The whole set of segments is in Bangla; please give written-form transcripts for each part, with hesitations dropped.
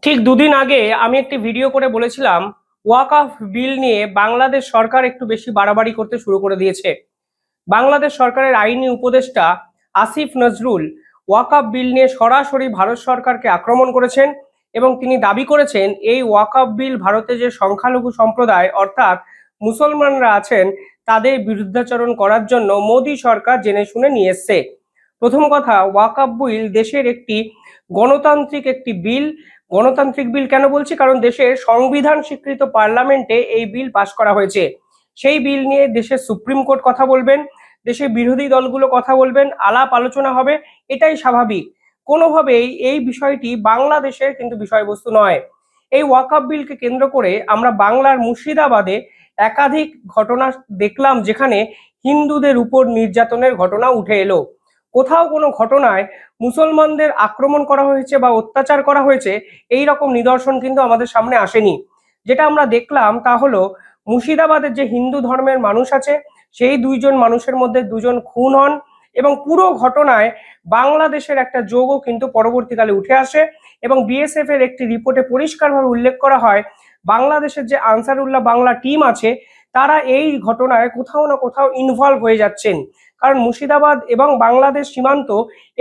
ঠিক দুদিন আগে আমি একটি ভিডিও করে বলেছিলাম ওয়াকফ বিল নিয়ে বাংলাদেশ সরকার একটু বেশি বাড়াবাড়ি করতে শুরু করে দিয়েছে। বাংলাদেশ সরকারের আইনি উপদেষ্টা আসিফ নজরুল ওয়াকফ বিল নিয়ে সরাসরি ভারত সরকারকে আক্রমণ করেছেন এবং তিনি দাবি করেছেন এই ওয়াকফ বিল ভারতে যে সংখ্যালঘু সম্প্রদায় অর্থাৎ মুসলমানরা আছেন তাদের বিরুদ্ধাচরণ করার জন্য মোদী সরকার জেনে শুনে নিয়ে এসছে। প্রথম কথা, ওয়াকফ বিল দেশের একটি গণতান্ত্রিক একটি বিল। গণতান্ত্রিক বিল কেন বলছি, কারণ দেশের সংবিধান স্বীকৃত পার্লামেন্টে এই বিল পাশ করা হয়েছে। সেই বিল নিয়ে দেশের সুপ্রিম কোর্ট কথা বলবেন, দেশের বিরোধী দলগুলো কথা বলবেন, আলাপ আলোচনা হবে, এটাই স্বাভাবিক। কোনোভাবেই এই বিষয়টি বাংলাদেশের কিন্তু বিষয়বস্তু নয়। এই ওয়াকফ বিলকে কেন্দ্র করে আমরা বাংলার মুর্শিদাবাদে একাধিক ঘটনা দেখলাম যেখানে হিন্দুদের উপর নির্যাতনের ঘটনা উঠে এলো। কোথাও কোনো ঘটনায় মুসলমানদের আক্রমণ করা হয়েছে বা অত্যাচার করা হয়েছে এই রকম নিদর্শন কিন্তু আমাদের সামনে আসেনি। যেটা আমরা দেখলাম তা হলো মুর্শিদাবাদের যে হিন্দু ধর্মের মানুষ আছে সেই দুইজন মানুষের মধ্যে দুজন খুন হন এবং পুরো ঘটনায় বাংলাদেশের একটা যোগও কিন্তু পরবর্তীকালে উঠে আসে এবং বিএসএফ এর একটি রিপোর্টে পরিষ্কারভাবে উল্লেখ করা হয় বাংলাদেশের যে আনসারুল্লাহ বাংলা টিম আছে তারা এই ঘটনায় কোথাও না কোথাও ইনভলভ হয়ে যাচ্ছেন। কারণ মুর্শিদাবাদ এবং বাংলাদেশ সীমান্ত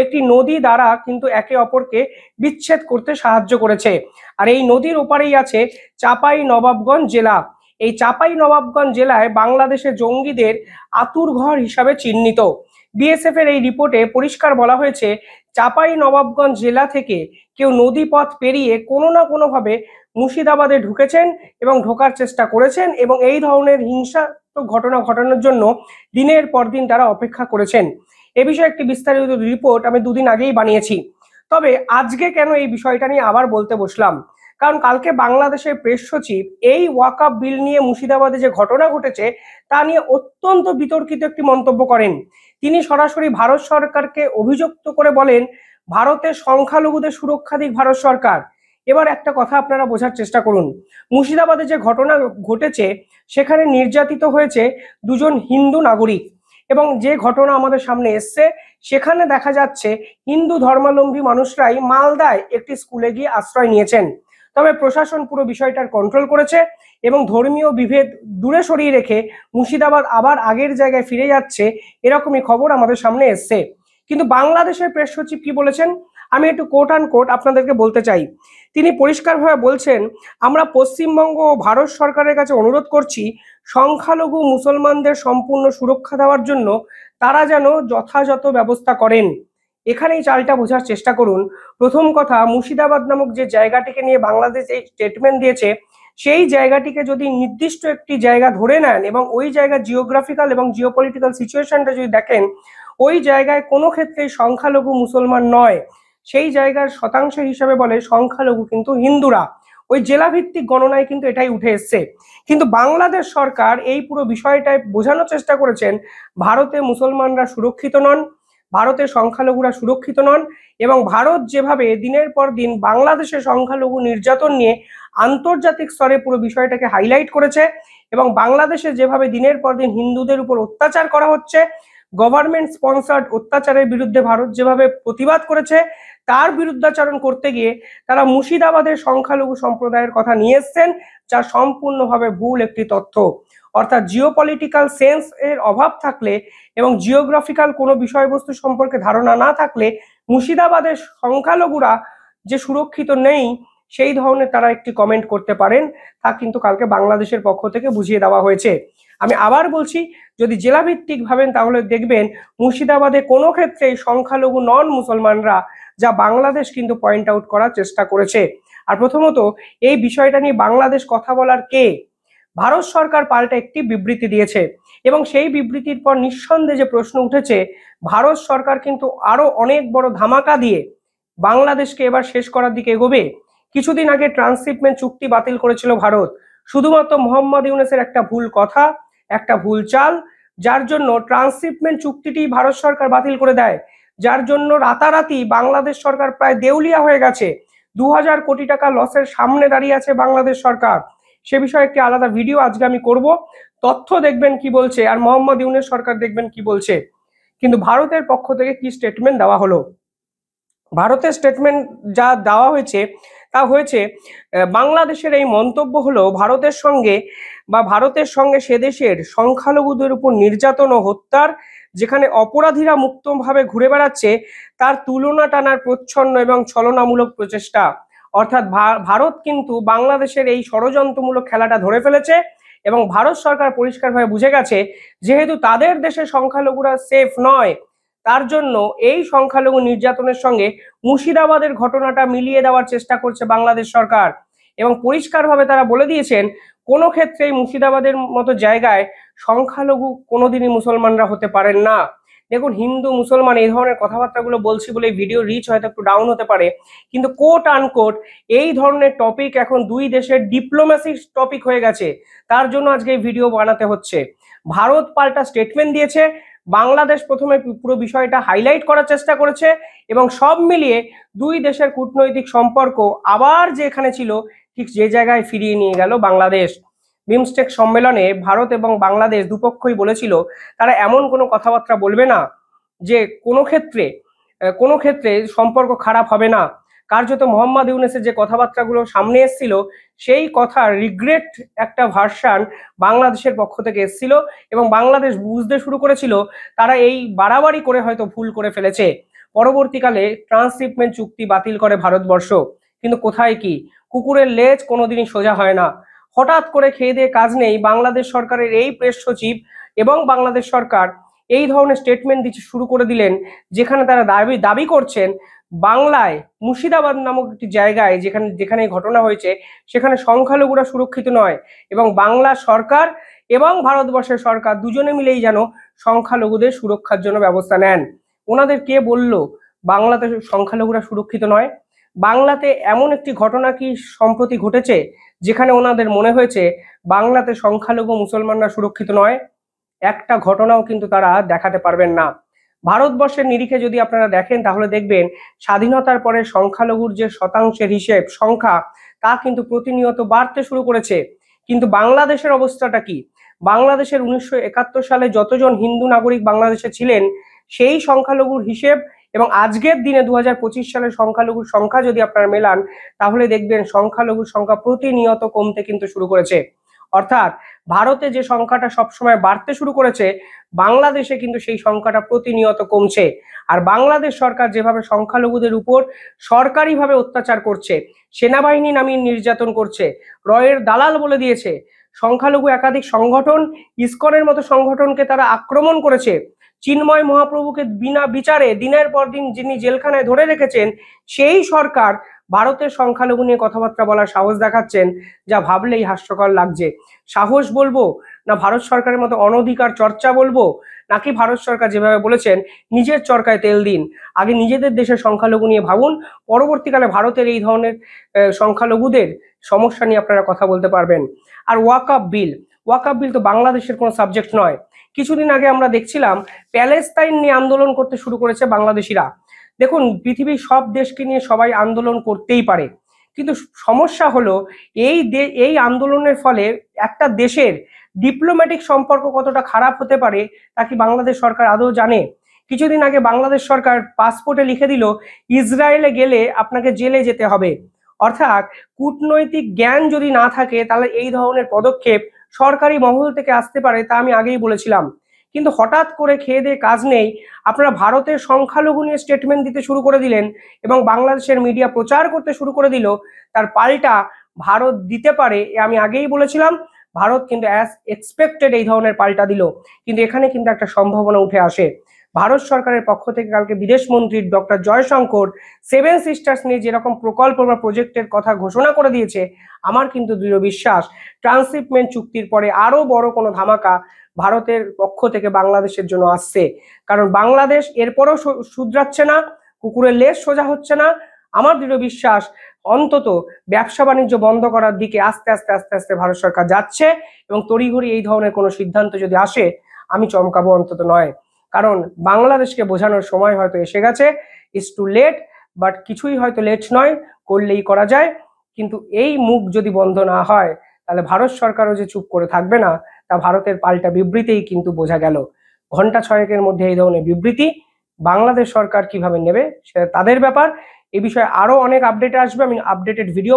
একটি নদী দ্বারা কিন্তু একে অপরকে বিচ্ছেদ করতে সাহায্য করেছে। আর এই নদীর ওপারেই আছে চাঁপাই নবাবগঞ্জ জেলা। এই চাঁপাই নবাবগঞ্জ জেলায় বাংলাদেশের জঙ্গিদের আতুরঘর হিসাবে চিহ্নিত। বিএসএফ এর এই রিপোর্টে পরিষ্কার বলা হয়েছে চাঁপাই নবাবগঞ্জ জেলা থেকে কেউ নদী পথ পেরিয়ে কোনো না কোনোভাবে মুর্শিদাবাদে ঢুকেছেন এবং ঢোকার চেষ্টা করেছেন এবং এই ধরনের হিংসাত্মক ঘটনা ঘটানোর জন্য দিনের পর দিন তারা অপেক্ষা করেছেন। এ বিষয়ে একটি বিস্তারিত রিপোর্ট আমি দুদিন আগেই বানিয়েছি। তবে আজকে কেন এই বিষয়টা নিয়ে আবার বলতে বসলাম, কারণ কালকে বাংলাদেশের প্রেস সচিব এই ওয়াকফ বিল নিয়ে মুর্শিদাবাদে যে ঘটনা ঘটেছে তা নিয়ে অত্যন্ত বিতর্কিত একটি মন্তব্য করেন। তিনি সরাসরি ভারত সরকারকে অভিযুক্ত করে বলেন ভারতের সংখ্যালঘুদের সুরক্ষা দিক ভারত সরকার। এবার একটা কথা আপনারা বোঝার চেষ্টা করুন, মুর্শিদাবাদে যে ঘটনা ঘটেছে সেখানে নির্যাতিত হয়েছে দুজন হিন্দু নাগরিক এবং যে ঘটনা আমাদের সামনে এসছে সেখানে দেখা যাচ্ছে হিন্দু ধর্মাবলম্বী মানুষরাই মালদায় একটি স্কুলে গিয়ে আশ্রয় নিয়েছেন। তবে প্রশাসন পুরো বিষয়টার কন্ট্রোল করেছে এবং ধর্মীয় বিভেদ দূরে সরিয়ে রেখে মুর্শিদাবাদ আবার আগের জায়গায় ফিরে যাচ্ছে, এরকমই খবর আমাদের সামনে এসছে। কিন্তু বাংলাদেশের প্রেস সচিব কি বলেছেন আমি একটু কোট অ্যান্ড কোট আপনাদেরকে বলতে চাই। তিনি পরিষ্কারভাবে বলছেন, আমরা পশ্চিমবঙ্গ ও ভারত সরকারের কাছে অনুরোধ করছি সংখ্যালঘু মুসলমানদের সম্পূর্ণ সুরক্ষা দেওয়ার জন্য তারা যেন যথাযথ ব্যবস্থা করেন। এখানেই চালটা বোঝার চেষ্টা করুন। প্রথম কথা, মুর্শিদাবাদ নামক যে জায়গাটিকে নিয়ে বাংলাদেশ এই স্টেটমেন্ট দিয়েছে সেই জায়গাটিকে যদি নির্দিষ্ট একটি জায়গা ধরে নেন এবং ওই জায়গার জিওগ্রাফিক্যাল এবং জিওপলিটিক্যাল সিচুয়েশনটা যদি দেখেন ওই জায়গায় কোনো ক্ষেত্রেই সংখ্যালঘু মুসলমান নয়, সেই জায়গার শতাংশ হিসাবে বলে সংখ্যালঘু কিন্তু হিন্দুরা। ওই জেলাভিত্তিক গণনায় কিন্তু এটাই উঠে এসছে। কিন্তু বাংলাদেশ সরকার এই পুরো বিষয়টায় বোঝানোর চেষ্টা করেছেন ভারতে মুসলমানরা সুরক্ষিত নন, ভারতের সংখ্যালঘুরা সুরক্ষিত নন এবং ভারত যেভাবে দিনের পর দিন বাংলাদেশের সংখ্যালঘু নির্যাতন নিয়ে আন্তর্জাতিক স্তরে পুরো বিষয়টাকে হাইলাইট করেছে এবং বাংলাদেশে যেভাবে দিনের পর দিন হিন্দুদের উপর অত্যাচার করা হচ্ছে, গভর্নমেন্ট স্পন্সার্ড অত্যাচারের বিরুদ্ধে ভারত যেভাবে প্রতিবাদ করেছে তার বিরুদ্ধাচরণ করতে গিয়ে তারা মুর্শিদাবাদের সংখ্যালঘু সম্প্রদায়ের কথা নিয়ে এসছেন, যা সম্পূর্ণভাবে ভুল একটি তথ্য। অর্থাৎ জিওপলিটিক্যাল সেন্স এর অভাব থাকলে এবং জিওগ্রাফিক্যাল কোনো বিষয়বস্তু সম্পর্কে ধারণা না থাকলে মুর্শিদাবাদের সংখ্যালঘুরা যে সুরক্ষিত নেই সেই ধরনের তারা একটি কমেন্ট করতে পারেন, তা কিন্তু কালকে বাংলাদেশের পক্ষ থেকে বুঝিয়ে দেওয়া হয়েছে। আমি আবার বলছি, যদি জেলাভিত্তিক ভাবেন তাহলে দেখবেন মুর্শিদাবাদে কোনো ক্ষেত্রেই সংখ্যালঘু নন মুসলমানরা, যা বাংলাদেশ কিন্তু পয়েন্ট আউট করার চেষ্টা করেছে। আর প্রথমত এই বিষয়টা নিয়ে বাংলাদেশ কথা বলার কে? ভারত সরকার পাল্টা একটি বিবৃতি দিয়েছে এবং সেই বিবৃতির পর নিঃসন্দেহে যে প্রশ্ন উঠেছে ভারত সরকার কিন্তু আরো অনেক বড় ধামাকা দিয়ে বাংলাদেশকে এবার শেষ করার দিকে এগোবে। কিছুদিন আগে ট্রান্সশিপমেন্ট চুক্তি বাতিল করেছিল ভারত শুধুমাত্র মোহাম্মদ ইউনূসের একটা ভুল কথা, একটা ভুল চাল, যার জন্য ট্রান্সশিপমেন্ট চুক্তিটি ভারত সরকার বাতিল করে দেয়, যার জন্য রাতারাতি বাংলাদেশ সরকার প্রায় দেউলিয়া হয়ে গেছে। 2000 কোটি টাকা লসের সামনে দাঁড়িয়ে আছে বাংলাদেশ সরকার। সে বিষয়ে একটি আলাদা ভিডিও আজকে আমি করব, তথ্য দেখবেন কি বলছে আর মোহাম্মদ ইউনূস সরকার দেখবেন কি বলছে। কিন্তু ভারতের পক্ষ থেকে কি স্টেটমেন্ট দেওয়া হলো, ভারতের স্টেটমেন্ট যা দেওয়া হয়েছে তা হয়েছে বাংলাদেশের এই মন্তব্য হলো ভারতের সঙ্গে সে দেশের সংখ্যালঘুদের উপর নির্যাতন ও হত্যার, যেখানে অপরাধীরা মুক্তভাবে ঘুরে বেড়াচ্ছে, তার তুলনা টানার প্রচ্ছন্ন এবং ছলনামূলক প্রচেষ্টা। অর্থাৎ ভারত কিন্তু বাংলাদেশের এই ষড়যন্ত্রমূলক খেলাটা ধরে ফেলেছে এবং ভারত সরকার পরিষ্কারভাবে বুঝে গেছে যেহেতু তাদের দেশে সংখ্যালঘুরা সেফ নয়, তার জন্য এই সংখ্যালঘু নির্যাতনের সঙ্গে মুর্শিদাবাদের ঘটনাটা মিলিয়ে দেওয়ার চেষ্টা করছে বাংলাদেশ সরকার। এবং পরিষ্কারভাবে তারা বলে দিয়েছেন কোনো ক্ষেত্রেই মুর্শিদাবাদের মতো জায়গায় সংখ্যালঘু কোনোদিনই মুসলমানরা হতে পারেন না। দেখুন, হিন্দু মুসলমান এই ধরনের কথাবার্তাগুলো বলছি বলে ভিডিও রিচ হয়তো একটু ডাউন হতে পারে, কিন্তু কোট আনকোট এই ধরনের টপিক এখন দুই দেশের ডিপ্লোম্যাসির টপিক হয়ে গেছে, তার জন্য আজকে এই ভিডিও বানাতে হচ্ছে। ভারত পাল্টা স্টেটমেন্ট দিয়েছে, বাংলাদেশ প্রথমে পুরো বিষয়টা হাইলাইট করার চেষ্টা করেছে এবং সব মিলিয়ে দুই দেশের কূটনৈতিক সম্পর্ক আবার যেখানে ছিল ঠিক যে জায়গায় ফিরিয়ে নিয়ে গেল বাংলাদেশ। বিমস্টেক সম্মেলনে ভারত এবং বাংলাদেশ দুপক্ষই বলেছিল তারা এমন কোনো কথাবার্তা বলবে না যে কোনো ক্ষেত্রে সম্পর্ক খারাপ হবে না। কার্যত মোহাম্মদ ইউনূসের যে কথাবার্তাগুলো সামনে এসেছিল সেই কথার রিগ্রেট একটা ভার্সান বাংলাদেশের পক্ষ থেকে এসেছিল এবং বাংলাদেশ বুঝতে শুরু করেছিল তারা এই বাড়াবাড়ি করে হয়তো ভুল করে ফেলেছে। পরবর্তীকালে ট্রান্সশিপমেন্ট চুক্তি বাতিল করে ভারতবর্ষ, কিন্তু কোথায় কি, কুকুরের লেজ কোনোদিনই সোজা হয় না। হঠাৎ করে খেয়ে দিয়ে কাজ নেই, বাংলাদেশ সরকারের এই প্রেস সচিব এবং বাংলাদেশ সরকার এই ধরনের স্টেটমেন্ট দিতে শুরু করে দিলেন, যেখানে তারা দাবি করছেন বাংলায় মুর্শিদাবাদ নামক একটি জায়গায় যেখানে ঘটনা হয়েছে সেখানে সংখ্যালঘুরা সুরক্ষিত নয় এবং বাংলা সরকার এবং ভারতবর্ষের সরকার দুজনে মিলেই যেন সংখ্যালঘুদের সুরক্ষার জন্য ব্যবস্থা নেন। ওনাদের কে বলল বাংলাতে সংখ্যালঘুরা সুরক্ষিত নয়? বাংলাতে এমন একটি ঘটনা কি সম্প্রতি ঘটেছে যেখানে ওনাদের মনে হয়েছে বাংলাতে সংখ্যালঘু মুসলমানরা সুরক্ষিত নয়? একটা ঘটনাও কিন্তু তারা দেখাতে পারবেন না। ভারতবর্ষের নিরিখে যদি আপনারা দেখেন তাহলে দেখবেন স্বাধীনতার পরে সংখ্যালঘুর যে শতাংশের সংখ্যা তা কিন্তু প্রতিনিয়ত বাড়তে শুরু করেছে। কিন্তু বাংলাদেশের অবস্থাটা কি? বাংলাদেশের 1971 সালে যতজন হিন্দু নাগরিক বাংলাদেশে ছিলেন সেই সংখ্যালঘুর হিসেব এবং আজকের দিনে 2025 সালের সংখ্যালঘুর সংখ্যা যদি আপনারা মেলান তাহলে দেখবেন সংখ্যালঘুর সংখ্যা প্রতিনিয়ত কমতে কিন্তু শুরু করেছে। অর্থাৎ ভারতে যে সংখ্যাটা সবসময় বাড়তে শুরু করেছে, বাংলাদেশে কিন্তু সেই সংখ্যাটা প্রতিনিয়ত কমছে। আর বাংলাদেশ সরকার যেভাবে সংখ্যালঘুদের উপর সরকারিভাবে অত্যাচার করছে, সেনাবাহিনী নামিয়ে নির্যাতন করছে, রয়ের দালাল বলে দিয়েছে, সংখ্যালঘু একাধিক সংগঠন, ইসকনের মতো সংগঠনকে তারা আক্রমণ করেছে, চিন্ময় মহাপ্রভুকে বিনা বিচারে দিনের পর দিন যিনি জেলখানায় ধরে রেখেছেন, সেই সরকার ভারতের সংখ্যালঘু নিয়ে কথাবার্তা বলার সাহস দেখাচ্ছেন, যা ভাবলেই হাস্যকর লাগছে। সাহস বলবো না ভারত সরকারের মতো অনধিকার চর্চা বলবো, নাকি ভারত সরকার যেভাবে বলেছেন নিজের চরকায় তেল দিন, আগে নিজেদের দেশের সংখ্যালঘু নিয়ে ভাবুন, পরবর্তীকালে ভারতের এই ধরনের সংখ্যালঘুদের সমস্যা নিয়ে আপনারা কথা বলতে পারবেন। আর ওয়াকআপ বিল তো বাংলাদেশের কোনো সাবজেক্ট নয়। কিছুদিন আগে আমরা দেখছিলাম প্যালেস্তাইন নিয়ে আন্দোলন করতে শুরু করেছে বাংলাদেশিরা। দেখুন, পৃথিবীর সব দেশকে নিয়ে সবাই আন্দোলন করতেই পারে, কিন্তু সমস্যা হলো এই আন্দোলনের ফলে একটা দেশের ডিপ্লোম্যাটিক সম্পর্ক কতটা খারাপ হতে পারে তা কি বাংলাদেশ সরকার আদৌ জানে? কিছুদিন আগে বাংলাদেশ সরকার পাসপোর্টে লিখে দিল ইসরায়েলে গেলে আপনাকে জেলে যেতে হবে। অর্থাৎ কূটনৈতিক জ্ঞান যদি না থাকে তাহলে এই ধরনের পদক্ষেপ সরকারি মহল থেকে আসতে পারে, তা আমি আগেই বলেছিলাম। কিন্তু হঠাৎ করে খেয়ে দিয়ে কাজ নেই, আপনারা ভারতের সংখ্যালঘু নিয়ে স্টেটমেন্ট দিতে শুরু করে দিলেন এবং বাংলাদেশের মিডিয়া প্রচার করতে শুরু করে দিল তার পাল্টা ভারত দিতে পারে। আমি আগেই বলেছিলাম ভারত কিন্তু অ্যাজ এক্সপেক্টেড এই ধরনের পাল্টা দিল, কিন্তু এখানে কিন্তু একটা সম্ভাবনা উঠে আসে। ভারত সরকারের পক্ষ থেকে কালকে বিদেশ মন্ত্রী ডক্টর জয়শঙ্কর সেভেন সিস্টার্স নিয়ে যেরকম প্রকল্প বা প্রজেক্টের কথা ঘোষণা করে দিয়েছে, আমার কিন্তু দৃঢ় বিশ্বাস ট্রান্সশিপমেন্ট চুক্তির পরে আরো বড় কোনো ধামাকা ভারতের পক্ষ থেকে বাংলাদেশের জন্য আসছে। কারণ বাংলাদেশ এরপরও শুধরাচ্ছে না, কুকুরের লেজ সোজা হচ্ছে না। আমার দৃঢ় বিশ্বাস অন্তত ব্যবসা বাণিজ্য বন্ধ করার দিকে আস্তে আস্তে আস্তে আস্তে ভারত সরকার যাচ্ছে এবং তড়িঘড়ি এই ধরনের কোনো সিদ্ধান্ত যদি আসে আমি চমকাবো অন্তত নয়। কারণ বাংলাদেশকে বোঝানোর সময় হয়তো এসে গেছে, ইটস টু লেট, বাট কিছুই হয়তো লেট নয়, করলেই করা যায়। কিন্তু এই মুখ যদি বন্ধ না হয় তাহলে ভারত সরকারও যে চুপ করে থাকবে না তা ভারতের পাল্টা বিবৃতিই কিন্তু বোঝা গেল। ঘন্টা ছয়েকের মধ্যে এই ধরনের বিবৃতি বাংলাদেশ সরকার কিভাবে নেবে সেটা তাদের ব্যাপার, এই বিষয়ে আরো অনেক আপডেট আসবে, আমি আপডেটেড ভিডিও